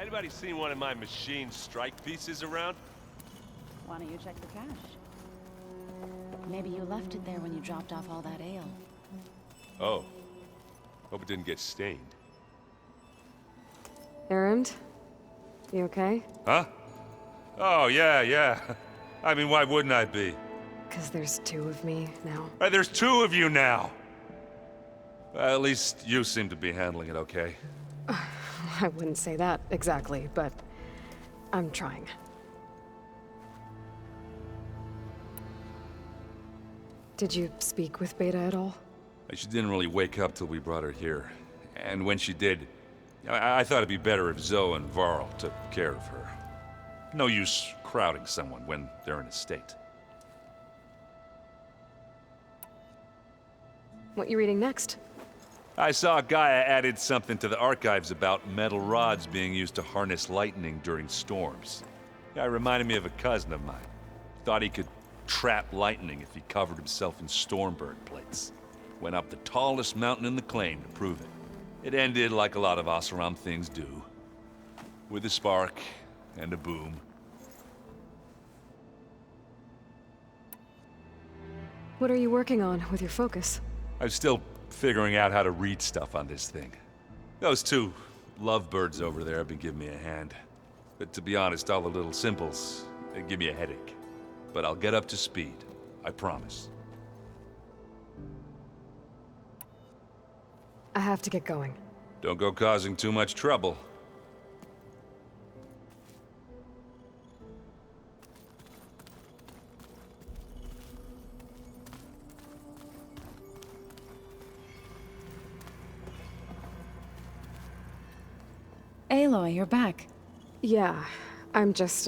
Anybody seen one of my machine strike pieces around? Why don't you check the cache? Maybe you left it there when you dropped off all that ale. Oh. Hope it didn't get stained. Erend? You okay? Huh? Oh, yeah. I mean, why wouldn't I be? Because there's two of me now. Right, there's two of you now! Well, at least you seem to be handling it okay. I wouldn't say that exactly, but I'm trying. Did you speak with Beta at all? She didn't really wake up till we brought her here. And when she did, I thought it'd be better if Zoe and Varl took care of her. No use crowding someone when they're in a state. What you reading next? I saw Gaia added something to the archives about metal rods being used to harness lightning during storms. Guy reminded me of a cousin of mine. Thought he could trap lightning if he covered himself in Stormbird plates. Went up the tallest mountain in the claim to prove it. It ended like a lot of Oseram things do. With a spark and a boom. What are you working on with your focus? I'm still figuring out how to read stuff on this thing. Those two lovebirds over there have been giving me a hand. But to be honest, all the little symbols, they give me a headache. But I'll get up to speed. I promise. I have to get going. Don't go causing too much trouble. Aloy, you're back. Yeah, I'm just,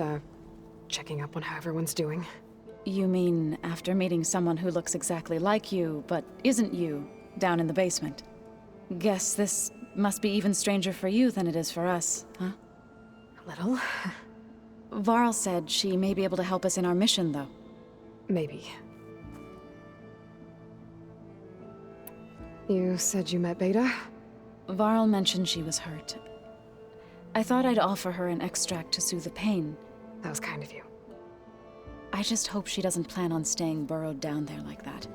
checking up on how everyone's doing. You mean after meeting someone who looks exactly like you, but isn't you, down in the basement? Guess this must be even stranger for you than it is for us, huh? A little. Varl said she may be able to help us in our mission, though. Maybe. You said you met Beta? Varl mentioned she was hurt. I thought I'd offer her an extract to soothe the pain. That was kind of you. I just hope she doesn't plan on staying burrowed down there like that.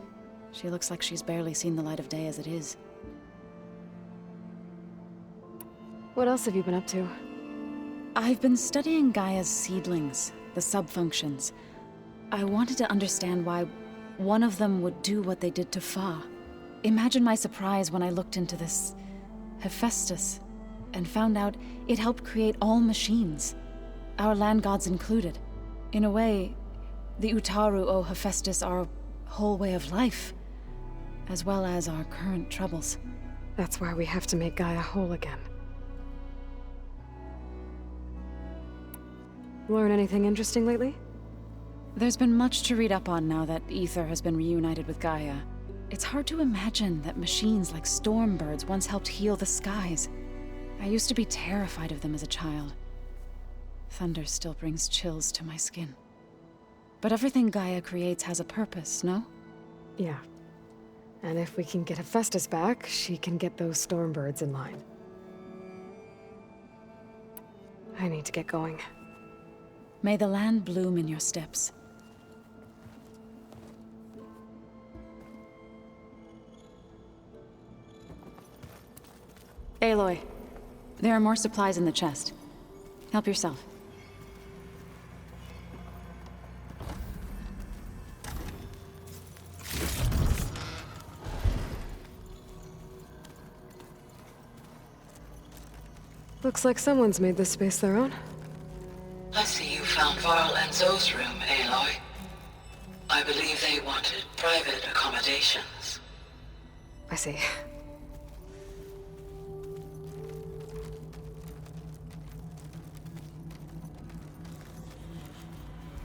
She looks like she's barely seen the light of day as it is. What else have you been up to? I've been studying Gaia's seedlings, the subfunctions. I wanted to understand why one of them would do what they did to Fa. Imagine my surprise when I looked into this Hephaestus and found out it helped create all machines, our land gods included. In a way, the Utaru owe Hephaestus our whole way of life, as well as our current troubles. That's why we have to make Gaia whole again. Learn anything interesting lately? There's been much to read up on now that Aether has been reunited with Gaia. It's hard to imagine that machines like Stormbirds once helped heal the skies. I used to be terrified of them as a child. Thunder still brings chills to my skin. But everything Gaia creates has a purpose, no? Yeah. And if we can get Hephaestus back, she can get those Stormbirds in line. I need to get going. May the land bloom in your steps. Aloy, there are more supplies in the chest. Help yourself. Looks like someone's made this space their own. I see you found Varl and Zoe's room, Aloy. I believe they wanted private accommodations. I see.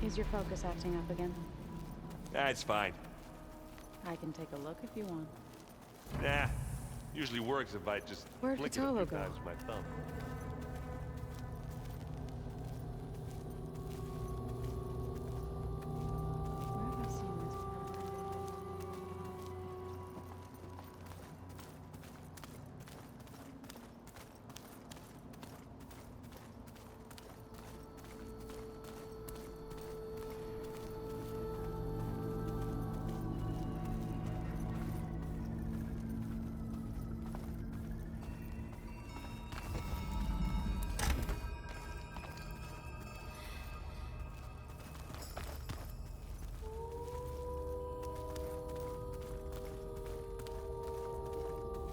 Is your focus acting up again? That's fine. I can take a look if you want. Nah. Usually works if I just Where'd flick it a Vitalo few go? times with my thumb. Where have I seen this before?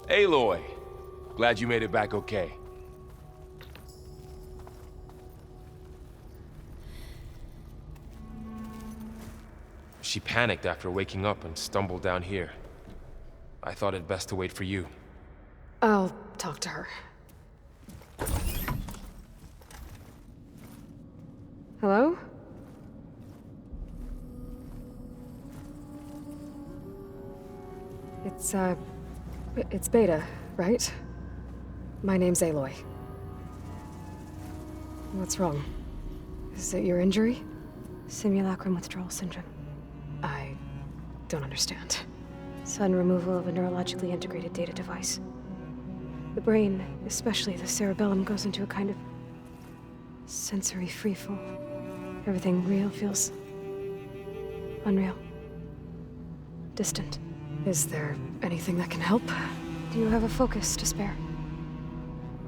Aloy, glad you made it back okay. She panicked after waking up and stumbled down here. I thought it best to wait for you. I'll talk to her. Hello? It's Beta, right? My name's Aloy. What's wrong? Is it your injury? Simulacrum withdrawal syndrome. I don't understand. Sudden removal of a neurologically integrated data device. The brain, especially the cerebellum, goes into a kind of sensory freefall. Everything real feels unreal. Distant. Is there anything that can help? Do you have a focus to spare?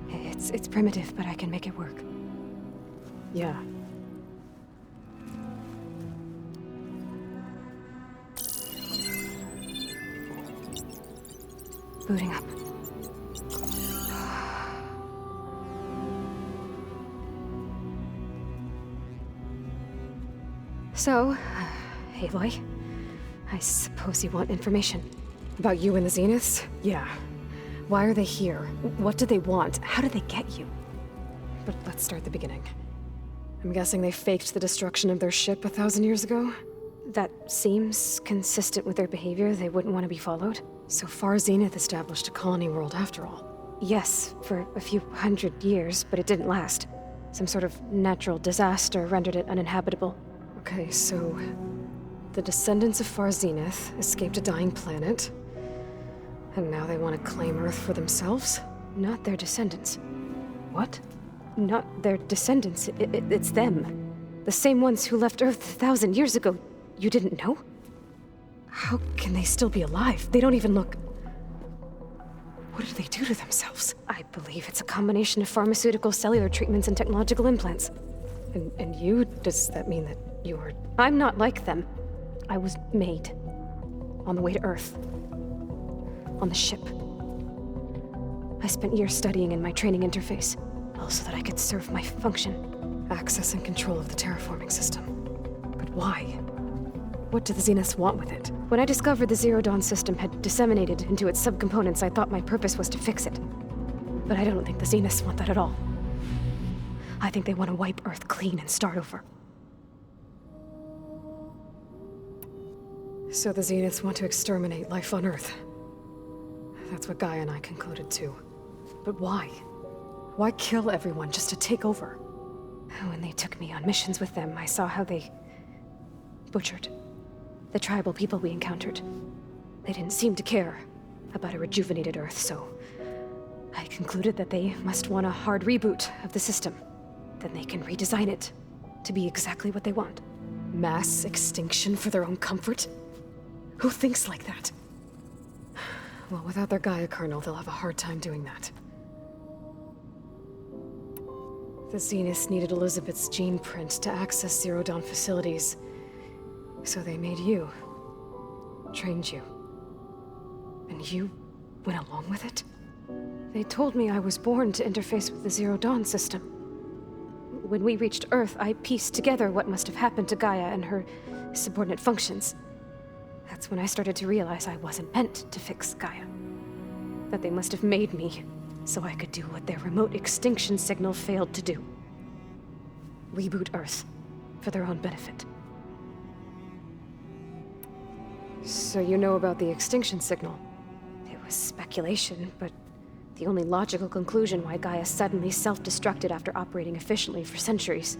It's primitive, but I can make it work. Yeah. Booting up. So, Aloy, I suppose you want information. About you and the Zeniths? Yeah. Why are they here? What do they want? How did they get you? But let's start at the beginning. I'm guessing they faked the destruction of their ship 1,000 years ago? That seems consistent with their behavior. They wouldn't want to be followed. So far, Zenith established a colony world after all. Yes, for a few hundred years, but it didn't last. Some sort of natural disaster rendered it uninhabitable. Okay, so the descendants of Far Zenith escaped a dying planet, and now they want to claim Earth for themselves? Not their descendants. What? Not their descendants. It's them. The same ones who left Earth 1,000 years ago. You didn't know? How can they still be alive? They don't even look... What did they do to themselves? I believe it's a combination of pharmaceutical, cellular treatments, and technological implants. And you? Does that mean that you were... I'm not like them. I was made. On the way to Earth. On the ship. I spent years studying in my training interface, all so that I could serve my function. Access and control of the terraforming system. But why? What do the Zeniths want with it? When I discovered the Zero Dawn system had disseminated into its subcomponents, I thought my purpose was to fix it. But I don't think the Zeniths want that at all. I think they want to wipe Earth clean and start over. So the Zeniths want to exterminate life on Earth. That's what Gaia and I concluded too. But why? Why kill everyone just to take over? When they took me on missions with them, I saw how they butchered the tribal people we encountered. They didn't seem to care about a rejuvenated Earth, so I concluded that they must want a hard reboot of the system. Then they can redesign it to be exactly what they want. Mass extinction for their own comfort? Who thinks like that? Well, without their Gaia kernel, they'll have a hard time doing that. The Zeniths needed Elizabeth's gene print to access Zero Dawn facilities. So they made you. Trained you. And you went along with it? They told me I was born to interface with the Zero Dawn system. When we reached Earth, I pieced together what must have happened to Gaia and her subordinate functions. That's when I started to realize I wasn't meant to fix Gaia. That they must have made me so I could do what their remote extinction signal failed to do. Reboot Earth for their own benefit. So you know about the extinction signal? It was speculation, but the only logical conclusion why Gaia suddenly self-destructed after operating efficiently for centuries.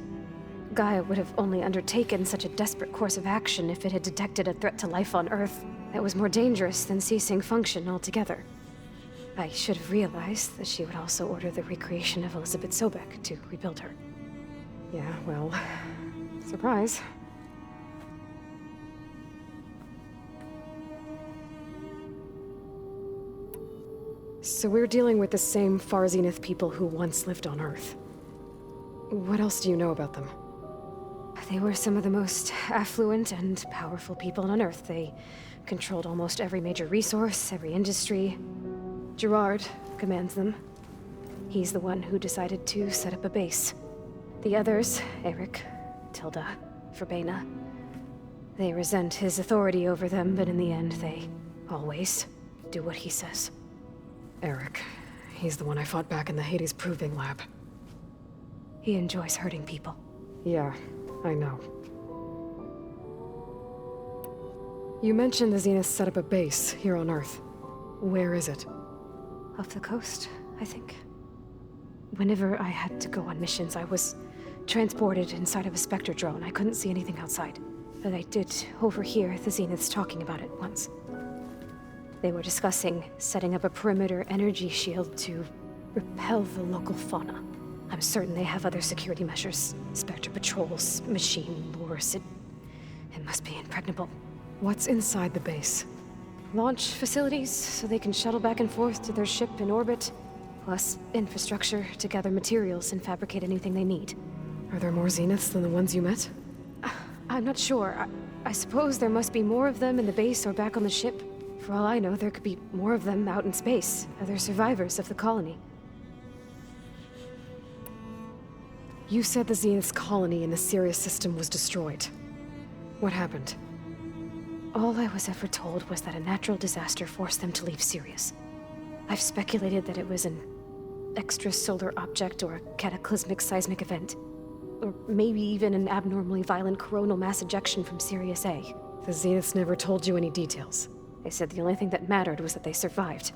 Gaia would have only undertaken such a desperate course of action if it had detected a threat to life on Earth that was more dangerous than ceasing function altogether. I should have realized that she would also order the recreation of Elizabeth Sobek to rebuild her. Yeah, well... surprise. So we're dealing with the same Far Zenith people who once lived on Earth. What else do you know about them? They were some of the most affluent and powerful people on Earth. They controlled almost every major resource, every industry. Gerard commands them. He's the one who decided to set up a base. The others, Eric, Tilda, Verbena, they resent his authority over them, but in the end, they always do what he says. Eric. He's the one I fought back in the Hades Proving Lab. He enjoys hurting people. Yeah, I know. You mentioned the Zenith set up a base here on Earth. Where is it? Off the coast, I think. Whenever I had to go on missions, I was transported inside of a Spectre drone. I couldn't see anything outside. But I did overhear the Zeniths talking about it once. They were discussing setting up a perimeter energy shield to repel the local fauna. I'm certain they have other security measures. Spectre patrols, machine lures. It must be impregnable. What's inside the base? Launch facilities, so they can shuttle back and forth to their ship in orbit. Plus, infrastructure to gather materials and fabricate anything they need. Are there more Zeniths than the ones you met? I'm not sure. I suppose there must be more of them in the base or back on the ship. For all I know, there could be more of them out in space. Other survivors of the colony. You said the Zenith's colony in the Sirius system was destroyed. What happened? All I was ever told was that a natural disaster forced them to leave Sirius. I've speculated that it was an extrasolar object or a cataclysmic seismic event. Or maybe even an abnormally violent coronal mass ejection from Sirius A. The Zeniths never told you any details. They said the only thing that mattered was that they survived.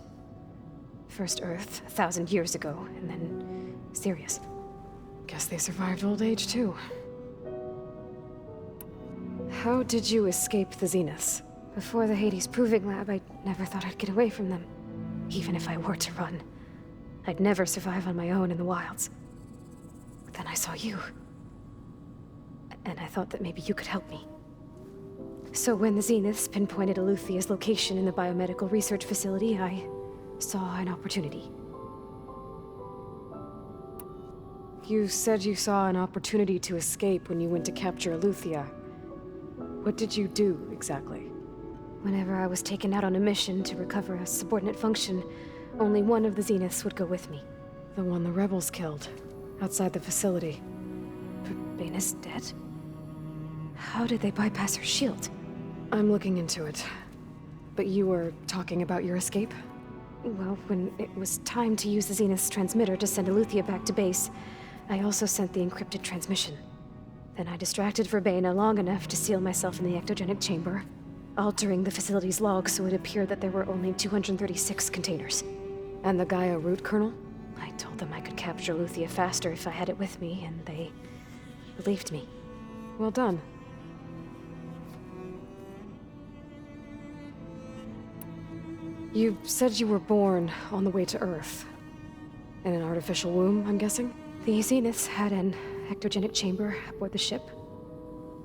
First Earth, 1,000 years ago, and then Sirius. Guess they survived old age, too. How did you escape the Zeniths? Before the Hades Proving Lab, I never thought I'd get away from them. Even if I were to run. I'd never survive on my own in the wilds. But then I saw you. And I thought that maybe you could help me. So when the Zeniths pinpointed Eluthia's location in the biomedical research facility, I saw an opportunity. You said you saw an opportunity to escape when you went to capture Eluthia. What did you do, exactly? Whenever I was taken out on a mission to recover a subordinate function, only one of the Zeniths would go with me. The one the rebels killed, outside the facility. Verbena's dead? How did they bypass her shield? I'm looking into it. But you were talking about your escape? Well, when it was time to use the Zenith's transmitter to send Eluthia back to base, I also sent the encrypted transmission. Then I distracted Verbena long enough to seal myself in the ectogenic chamber, altering the facility's log so it appeared that there were only 236 containers. And the Gaia root kernel? I told them I could capture Eluthia faster if I had it with me, and they believed me. Well done. You said you were born on the way to Earth. In an artificial womb, I'm guessing? The Zeniths had an ectogenic chamber aboard the ship.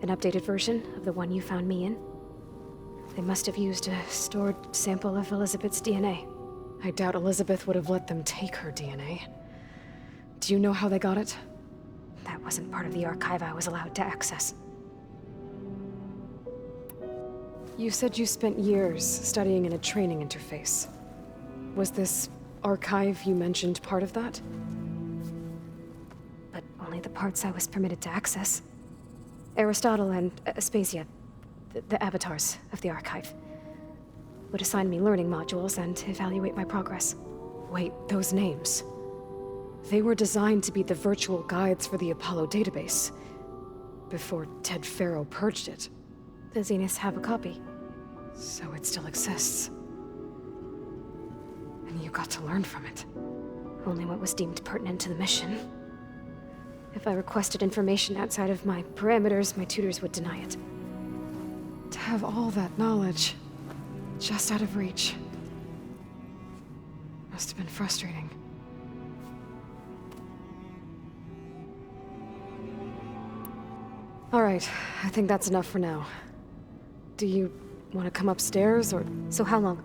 An updated version of the one you found me in. They must have used a stored sample of Elizabeth's DNA. I doubt Elizabeth would have let them take her DNA. Do you know how they got it? That wasn't part of the archive I was allowed to access. You said you spent years studying in a training interface. Was this archive you mentioned part of that? But only the parts I was permitted to access. Aristotle and Aspasia, the avatars of the archive, would assign me learning modules and evaluate my progress. Wait, those names. They were designed to be the virtual guides for the Apollo database, before Ted Faro purged it. The Zeniths have a copy. So it still exists. And you got to learn from it. Only what was deemed pertinent to the mission. If I requested information outside of my parameters, my tutors would deny it. To have all that knowledge, just out of reach. Must have been frustrating. All right, I think that's enough for now. Do you want to come upstairs, or...? So how long?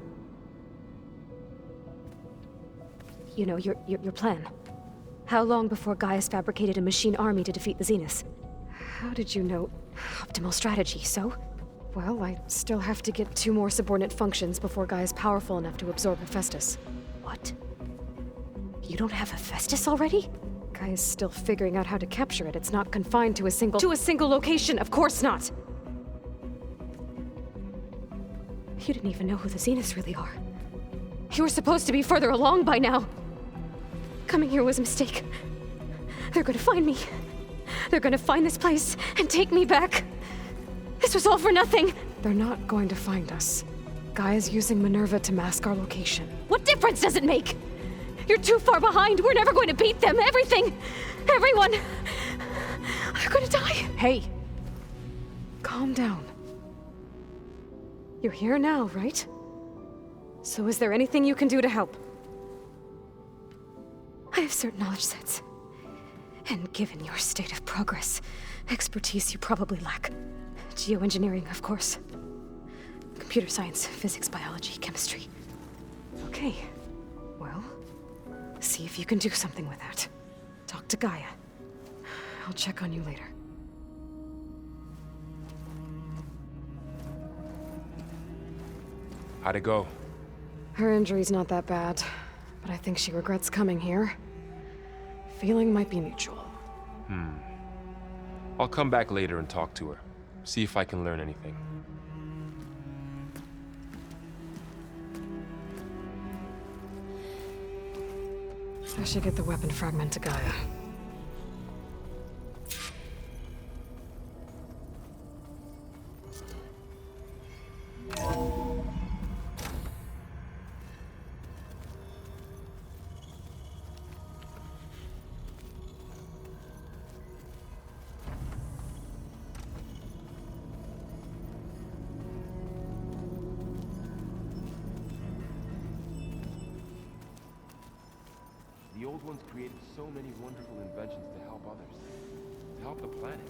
You know, your plan. How long before Gaius fabricated a machine army to defeat the Zeniths? How did you know? Optimal strategy, so? Well, I still have to get 2 more subordinate functions before Gaia's powerful enough to absorb Hephaestus. What? You don't have Hephaestus already? Gaia's still figuring out how to capture it. It's not confined to a single location. Of course not. You didn't even know who the Zeniths really are. You were supposed to be further along by now. Coming here was a mistake. They're gonna find me. They're gonna find this place and take me back. This was all for nothing. They're not going to find us. Gaia's using Minerva to mask our location. What difference does it make? You're too far behind. We're never going to beat them. Everything, everyone, they're gonna die. Hey! Calm down. You're here now, right? So is there anything you can do to help? I have certain knowledge sets. And given your state of progress, expertise you probably lack. Geoengineering, of course. Computer science, physics, biology, chemistry. Okay. Well, see if you can do something with that. Talk to Gaia. I'll check on you later. How'd it go? Her injury's not that bad, but I think she regrets coming here. Feeling might be mutual. I'll come back later and talk to her. See if I can learn anything. I should get the weapon fragment to Gaia. The old ones created so many wonderful inventions to help others. To help the planet.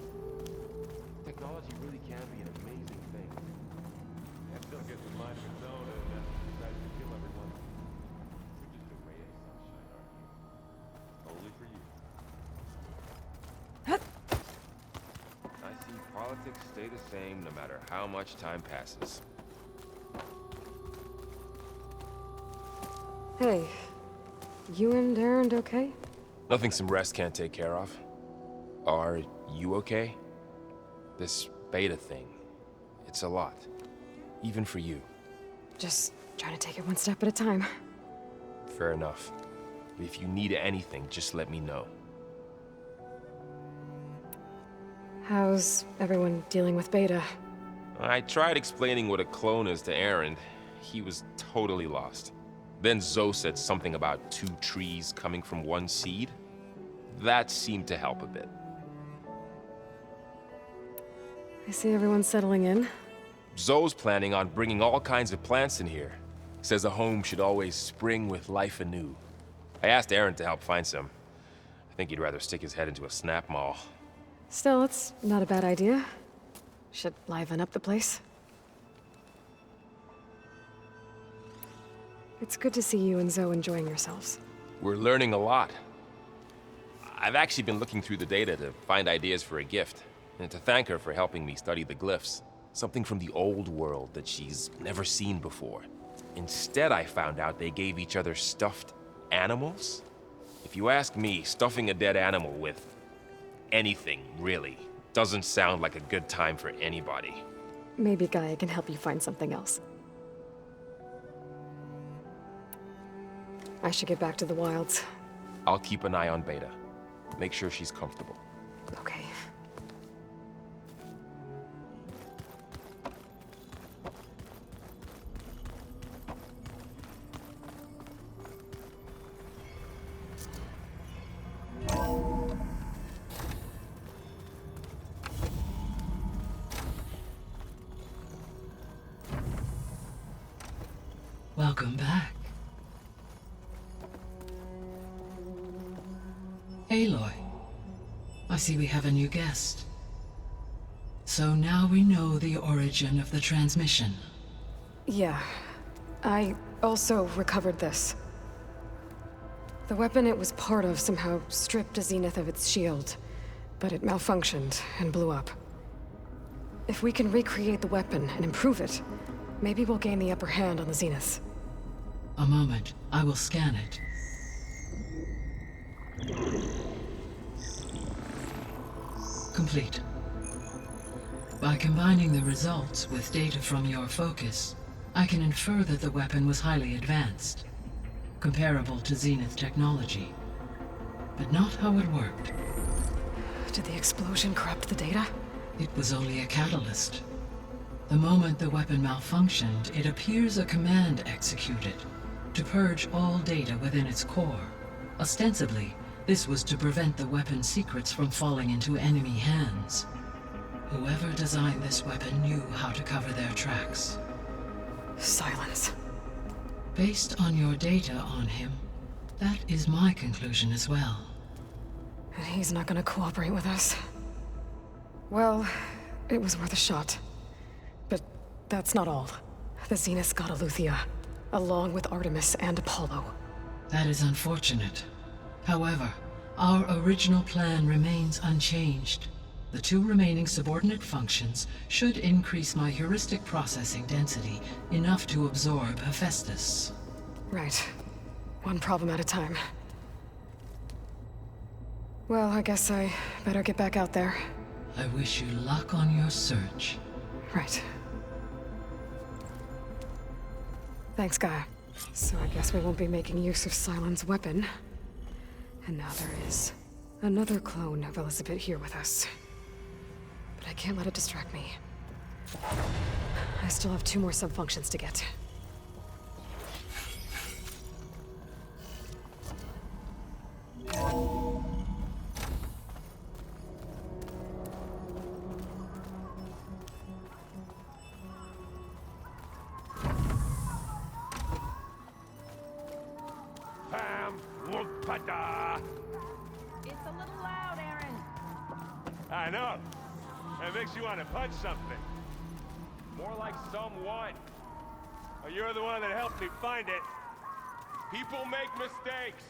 Technology really can be an amazing thing. That still gets in mind of its own and decides to kill everyone. You're just a ray of sunshine, aren't you? Only for you. I see politics stay the same no matter how much time passes. Hey, you and Erend okay? Nothing some rest can't take care of. Are you okay? This beta thing, it's a lot. Even for you. Just trying to take it one step at a time. Fair enough. If you need anything, just let me know. How's everyone dealing with Beta? I tried explaining what a clone is to Erend. He was totally lost. Then Zoe said something about 2 trees coming from 1 seed. That seemed to help a bit. I see everyone's settling in. Zoe's planning on bringing all kinds of plants in here. Says a home should always spring with life anew. I asked Erend to help find some. I think he'd rather stick his head into a snap mall. Still, it's not a bad idea. Should liven up the place. It's good to see you and Zoe enjoying yourselves. We're learning a lot. I've actually been looking through the data to find ideas for a gift, and to thank her for helping me study the glyphs. Something from the old world that she's never seen before. Instead, I found out they gave each other stuffed animals. If you ask me, stuffing a dead animal with anything, really, doesn't sound like a good time for anybody. Maybe Gaia can help you find something else. I should get back to the wilds. I'll keep an eye on Beta. Make sure she's comfortable. Okay. Welcome back. Aloy, I see we have a new guest. So now we know the origin of the transmission. Yeah. I also recovered this. The weapon it was part of somehow stripped a Zenith of its shield, but it malfunctioned and blew up. If we can recreate the weapon and improve it, maybe we'll gain the upper hand on the Zeniths. A moment. I will scan it. Complete. By combining the results with data from your focus, I can infer that the weapon was highly advanced, comparable to Zenith technology, but not how it worked. Did the explosion corrupt the data? It was only a catalyst. The moment the weapon malfunctioned, it appears a command executed to purge all data within its core. Ostensibly, this was to prevent the weapon's secrets from falling into enemy hands. Whoever designed this weapon knew how to cover their tracks. Silence. Based on your data on him, that is my conclusion as well. And he's not gonna cooperate with us. Well, it was worth a shot. But that's not all. The Zenith got Eleuthia, along with Artemis and Apollo. That is unfortunate. However, our original plan remains unchanged. The 2 remaining subordinate functions should increase my heuristic processing density enough to absorb Hephaestus. Right. One problem at a time. Well, I guess I better get back out there. I wish you luck on your search. Right. Thanks, Gaia. So I guess we won't be making use of Sylens' weapon. And now there is another clone of Elizabeth here with us. But I can't let it distract me. I still have 2 more subfunctions to get. It's a little loud, Aaron. I know. It makes you want to punch something. More like someone. Oh, you're the one that helped me find it. People make mistakes.